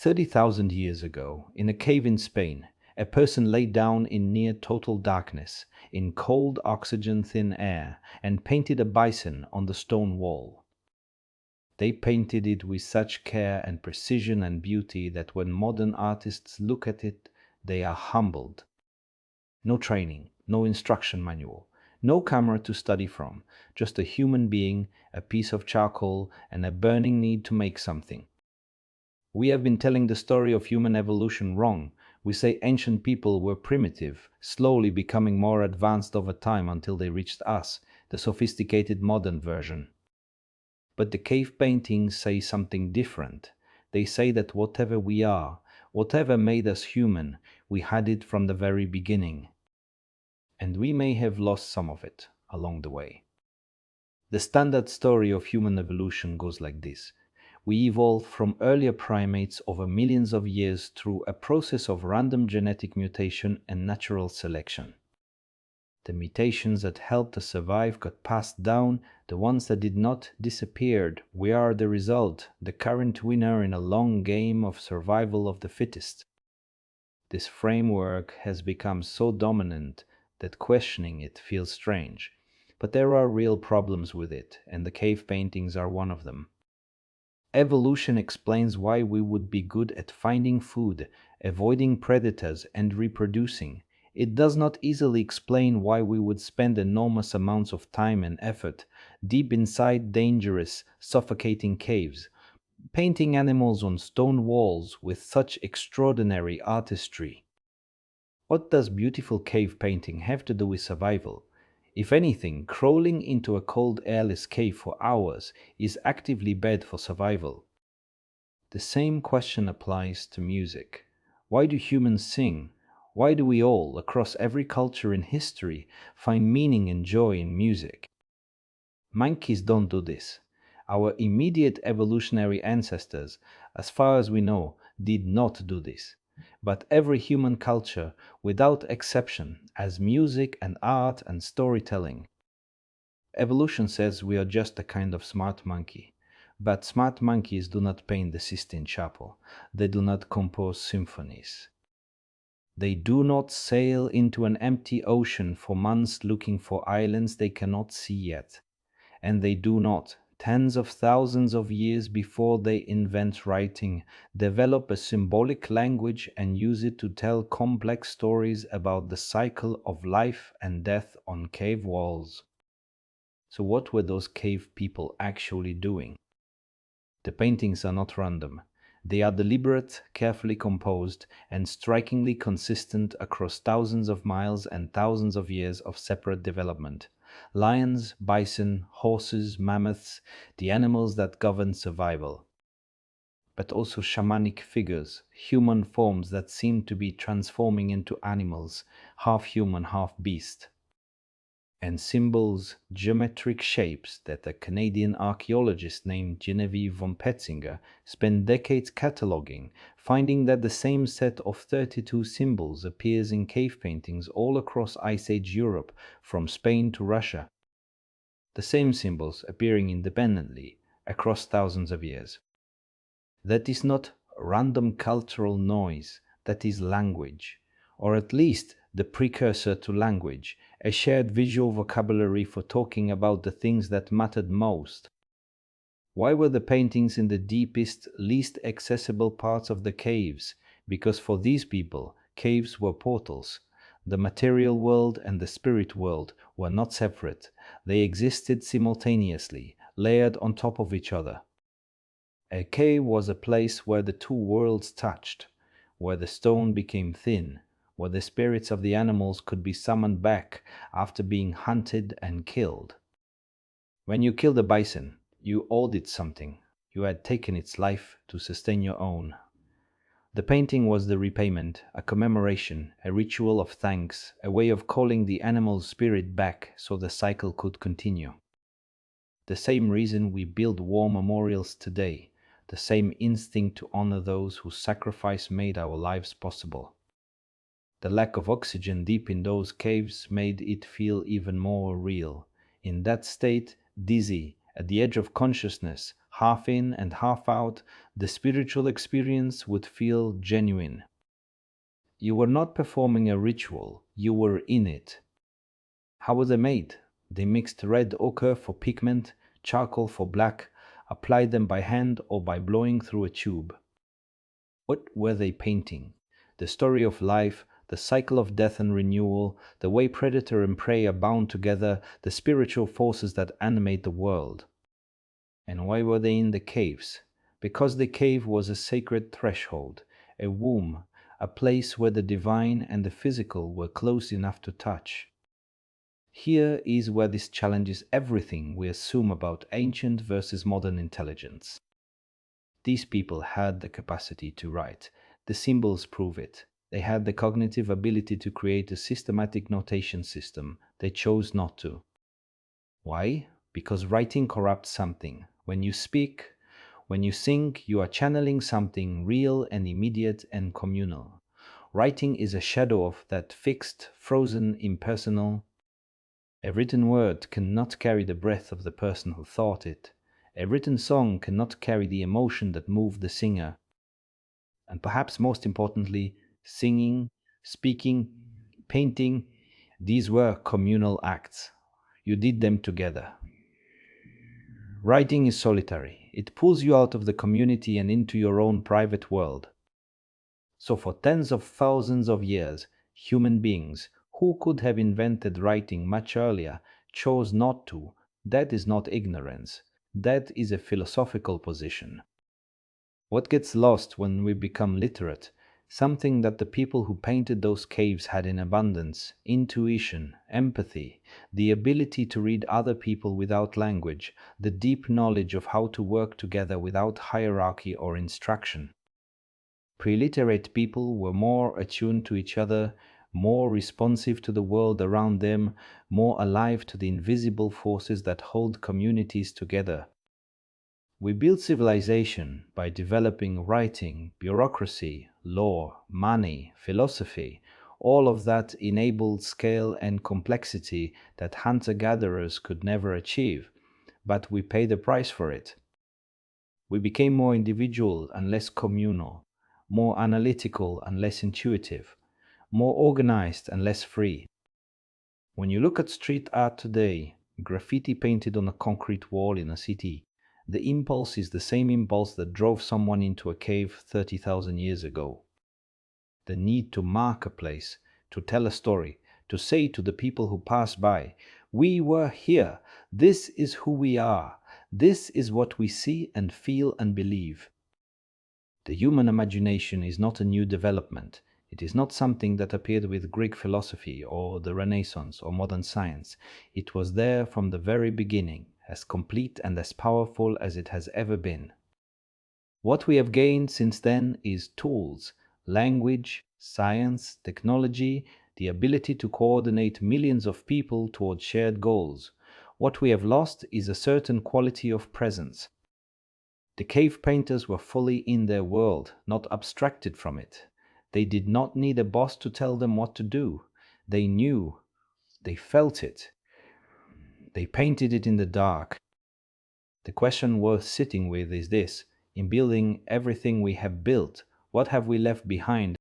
30,000 years ago, in a cave in Spain, a person lay down in near total darkness, in cold oxygen-thin air, and painted a bison on the stone wall. They painted it with such care and precision and beauty that when modern artists look at it, they are humbled. No training, no instruction manual, no camera to study from, just a human being, a piece of charcoal, and a burning need to make something. We have been telling the story of human evolution wrong. We say ancient people were primitive, slowly becoming more advanced over time until they reached us, the sophisticated modern version. But the cave paintings say something different. They say that whatever we are, whatever made us human, we had it from the very beginning. And we may have lost some of it along the way. The standard story of human evolution goes like this. We evolved from earlier primates over millions of years through a process of random genetic mutation and natural selection. The mutations that helped us survive got passed down, the ones that did not disappeared. We are the result, the current winner in a long game of survival of the fittest. This framework has become so dominant that questioning it feels strange. But there are real problems with it, and the cave paintings are one of them. Evolution explains why we would be good at finding food, avoiding predators, and reproducing. It does not easily explain why we would spend enormous amounts of time and effort deep inside dangerous, suffocating caves, painting animals on stone walls with such extraordinary artistry. What does beautiful cave painting have to do with survival? If anything, crawling into a cold, airless cave for hours is actively bad for survival. The same question applies to music. Why do humans sing? Why do we all, across every culture in history, find meaning and joy in music? Monkeys don't do this. Our immediate evolutionary ancestors, as far as we know, did not do this. But every human culture, without exception, has music and art and storytelling. Evolution says we are just a kind of smart monkey. But smart monkeys do not paint the Sistine Chapel. They do not compose symphonies. They do not sail into an empty ocean for months looking for islands they cannot see yet. And they do not, tens of thousands of years before they invent writing, develop a symbolic language and use it to tell complex stories about the cycle of life and death on cave walls. So what were those cave people actually doing? The paintings are not random. They are deliberate, carefully composed, and strikingly consistent across thousands of miles and thousands of years of separate development. Lions, bison, horses, mammoths, the animals that govern survival. But also shamanic figures, human forms that seem to be transforming into animals, half human, half beast. And symbols, geometric shapes that a Canadian archaeologist named Genevieve von Petzinger spent decades cataloging, finding that the same set of 32 symbols appears in cave paintings all across Ice Age Europe, from Spain to Russia. The same symbols appearing independently across thousands of years. That is not random cultural noise, that is language, or at least the precursor to language, a shared visual vocabulary for talking about the things that mattered most. Why were the paintings in the deepest, least accessible parts of the caves? Because for these people, caves were portals. The material world and the spirit world were not separate. They existed simultaneously, layered on top of each other. A cave was a place where the two worlds touched, where the stone became thin, where the spirits of the animals could be summoned back after being hunted and killed. When you killed a bison, you owed it something. You had taken its life to sustain your own. The painting was the repayment, a commemoration, a ritual of thanks, a way of calling the animal's spirit back so the cycle could continue. The same reason we build war memorials today, the same instinct to honor those whose sacrifice made our lives possible. The lack of oxygen deep in those caves made it feel even more real. In that state, dizzy, at the edge of consciousness, half in and half out, the spiritual experience would feel genuine. You were not performing a ritual, you were in it. How were they made? They mixed red ochre for pigment, charcoal for black, applied them by hand or by blowing through a tube. What were they painting? The story of life, the cycle of death and renewal, the way predator and prey are bound together, the spiritual forces that animate the world. And why were they in the caves? Because the cave was a sacred threshold, a womb, a place where the divine and the physical were close enough to touch. Here is where this challenges everything we assume about ancient versus modern intelligence. These people had the capacity to write. The symbols prove it. They had the cognitive ability to create a systematic notation system. They chose not to. Why? Because writing corrupts something. When you speak, when you sing, you are channeling something real and immediate and communal. Writing is a shadow of that fixed, frozen, impersonal. A written word cannot carry the breath of the person who thought it. A written song cannot carry the emotion that moved the singer. And perhaps most importantly, singing, speaking, painting, these were communal acts. You did them together. Writing is solitary. It pulls you out of the community and into your own private world. So for tens of thousands of years, human beings, who could have invented writing much earlier, chose not to. That is not ignorance. That is a philosophical position. What gets lost when we become literate? Something that the people who painted those caves had in abundance: intuition, empathy, the ability to read other people without language, the deep knowledge of how to work together without hierarchy or instruction. Pre-literate people were more attuned to each other, more responsive to the world around them, more alive to the invisible forces that hold communities together. We build civilization by developing writing, bureaucracy, law, money, philosophy. All of that enabled scale and complexity that hunter-gatherers could never achieve, but we pay the price for it. We became more individual and less communal, more analytical and less intuitive, more organized and less free. When you look at street art today, graffiti painted on a concrete wall in a city, the impulse is the same impulse that drove someone into a cave 30,000 years ago. The need to mark a place, to tell a story, to say to the people who pass by, "We were here, this is who we are, this is what we see and feel and believe." The human imagination is not a new development. It is not something that appeared with Greek philosophy or the Renaissance or modern science. It was there from the very beginning, as complete and as powerful as it has ever been. What we have gained since then is tools, language, science, technology, the ability to coordinate millions of people towards shared goals. What we have lost is a certain quality of presence. The cave painters were fully in their world, not abstracted from it. They did not need a boss to tell them what to do. They knew, they felt it. They painted it in the dark. The question worth sitting with is this: in building everything we have built, what have we left behind